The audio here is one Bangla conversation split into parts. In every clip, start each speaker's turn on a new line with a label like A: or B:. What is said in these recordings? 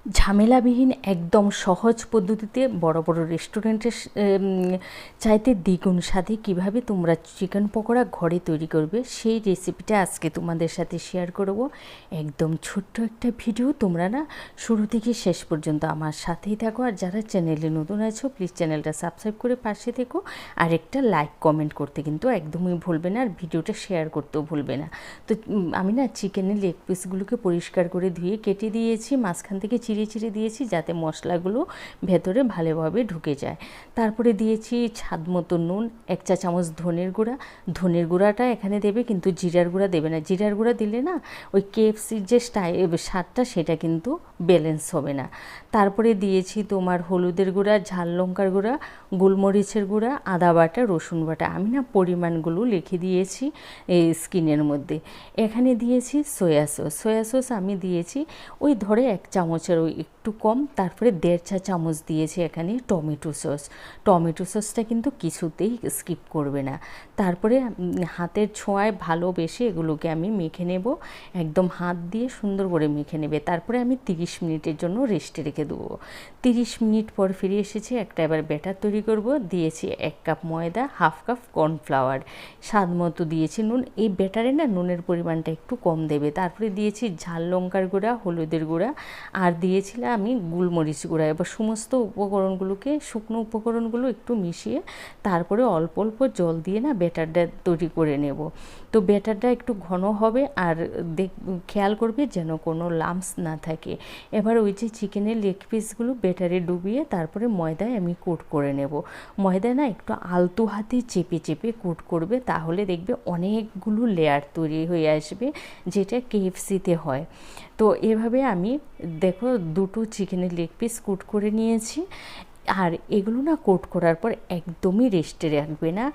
A: ঝামেলাবিহীন একদম সহজ পদ্ধতিতে বড় বড় রেস্টুরেন্টের চাইতে দ্বিগুণ স্বাদে কীভাবে তোমরা চিকেন পকোড়া ঘরে তৈরি করবে সেই রেসিপিটা আজকে তোমাদের সাথে শেয়ার করব। একদম ছোট্ট একটা ভিডিও, তোমরা না শুরু থেকে শেষ পর্যন্ত আমার সাথেই থাকো। আর যারা চ্যানেলে নতুন আছো প্লিজ চ্যানেলটা সাবস্ক্রাইব করে পাশে থেকো, আর একটা লাইক কমেন্ট করতে কিন্তু একদমই ভুলবে না, আর ভিডিওটা শেয়ার করতেও ভুলবে না। তো আমি না চিকেনের লেগ পিসগুলোকে পরিষ্কার করে ধুয়ে কেটে দিয়েছি, মাঝখান থেকে চিড়ে চিড়ে দিয়েছি যাতে মশলাগুলো ভেতরে ভালোভাবে ঢুকে যায়। তারপরে দিয়েছি স্বাদ মতো নুন, 1 চা চামচ ধনের গুঁড়াটা এখানে দেবে, কিন্তু জিরার গুঁড়া দেবে না। জিরার গুঁড়া দিলে না ওই কেএফসির যে স্বাদটা সেটা কিন্তু ব্যালেন্স হবে না। তারপরে দিয়েছি তোমার হলুদের গুঁড়া, ঝাল লঙ্কার গুঁড়া, গোলমরিচের গুঁড়া, আদা বাটা, রসুন বাটা। আমি না পরিমাণগুলো লিখে দিয়েছি এই স্ক্রিনের মধ্যে। এখানে দিয়েছি সয়া সস আমি দিয়েছি ওই ধরে 1 চামচের ওই একটু কম। তারপরে 1.5 চা চামচ দিয়েছি এখানে টমেটো সসটা কিন্তু কিছুতেই স্কিপ করবে না। তারপরে হাতের ছোঁয়ায় ভালোবেসে এগুলোকে আমি মেখে নেব, একদম হাত দিয়ে সুন্দর করে মেখে নেবে। তারপরে আমি 30 মিনিটের জন্য রেস্টে রেখে দেবো। 30 মিনিট পর ফিরে এসেছি, একটা এবার ব্যাটার তৈরি করব। দিয়েছি 1 কাপ ময়দা, 1/2 কাপ কর্নফ্লাওয়ার, স্বাদ মতো দিয়েছি নুন। এই ব্যাটারে না নুনের পরিমাণটা একটু কম দেবে। তারপরে দিয়েছি ঝাল লঙ্কার গুঁড়া, হলুদের গুঁড়া, আর দিয়েছিলাম আমি গোলমরিচ গুঁড়া। এবার সমস্ত উপকরণগুলোকে, শুকনো উপকরণগুলো একটু মিশিয়ে তারপরে অল্প অল্প জল দিয়ে না ব্যাটারটা তৈরি করে নেব। তো ব্যাটারটা একটু ঘন হবে, আর খেয়াল করবে যেন কোনো লাম্পস না থাকে। এবার ওই যে চিকেনের লেগ পিসগুলো ব্যাটারে ডুবিয়ে তারপরে ময়দায় আমি কোট করে নেব। ময়দা না একটু আলতো হাতে চেপে চেপে কোট করবে, তাহলে দেখবে অনেকগুলো লেয়ার তৈরি হয়ে আসবে, যেটা কেএফসিতে হয়। তো এভাবে আমি দেখো 2টো চিকেনের লেগ পিস কোট করে নিয়েছি। আর এগুলো না কোট করার পর একদমই রেস্টে রাখবে না,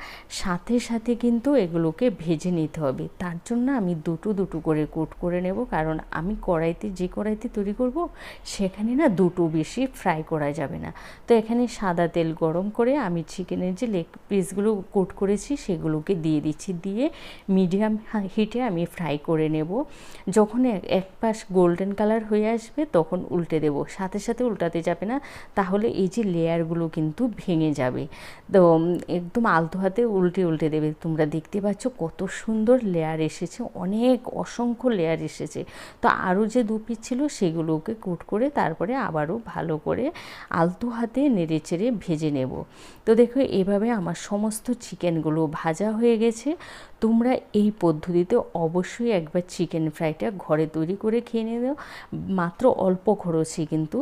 A: সাথে সাথে কিন্তু এগুলোকে ভেজে নিতে হবে। তার জন্য আমি দুটো করে কোট করে নেব, কারণ আমি যে কড়াইতে তৈরি করব সেখানে না দুটো বেশি ফ্রাই করা যাবে না। তো এখানে সাদা তেল গরম করে আমি চিকেনের যে লেগ পিসগুলো কোট করেছি সেগুলোকে দিয়ে দিচ্ছি, দিয়ে মিডিয়াম হিটে আমি ফ্রাই করে নেব। যখন এক পাশ গোল্ডেন কালার হয়ে আসবে তখন উল্টে দেব, সাথে সাথে উল্টাতে যাবে না, তাহলে এই যে লেয়ারগুলো কিন্তু ভেঙে যাবে। তো একদম আলতো হাতে উল্টে দেবে। তোমরা দেখতে পাচ্ছ কত সুন্দর লেয়ার এসেছে, অসংখ্য লেয়ার এসেছে। তো আরও যে 2 পিস ছিল সেগুলোকে কোট করে তারপরে আবারও ভালো করে আলতো হাতে নেড়ে চেড়ে ভেজে নেব। তো দেখো এভাবে আমার সমস্ত চিকেনগুলো ভাজা হয়ে গেছে। তোমরা এই পদ্ধতিতে অবশ্যই একবার চিকেন ফ্রাইটা ঘরে তৈরি করে খেয়ে নিও, মাত্র অল্প খরচে কিন্তু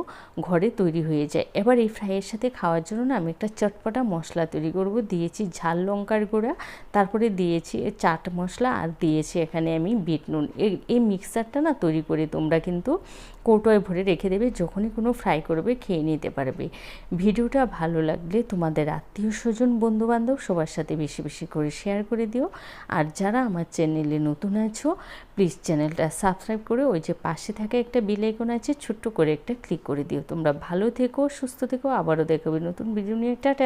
A: ঘরে তৈরি হয়ে যায়। এবার এই ফ্রাইয়ের সাথে খাওয়ার জন্য না আমি একটা চটপটা মশলা তৈরি করব। দিয়েছি ঝাল লঙ্কার গুঁড়া, তারপরে দিয়েছি চাট মশলা, আর দিয়েছি এখানে আমি বিট নুন। এই মিক্সচারটা না তৈরি করে তোমরা কিন্তু কৌটোয় ভরে রেখে দেবে, যখনই কোনো ফ্রাই করবে খেয়ে নিতে পারবে। ভিডিওটা ভালো লাগলে তোমাদের আত্মীয় স্বজন বন্ধুবান্ধব সবার সাথে বেশি বেশি করে শেয়ার করে দিও। আর যারা আমার চ্যানেলে নতুন আছো প্লিজ চ্যানেলটা সাবস্ক্রাইব করে ওই যে পাশে থাকা একটা বেল আইকন আছে ছোট্ট করে একটা ক্লিক করে দিও। তোমরা ভালো থেকো, সুস্থ থেকো, আবারও দেখাবে নতুন ভিডিও নিয়ে। টাটা।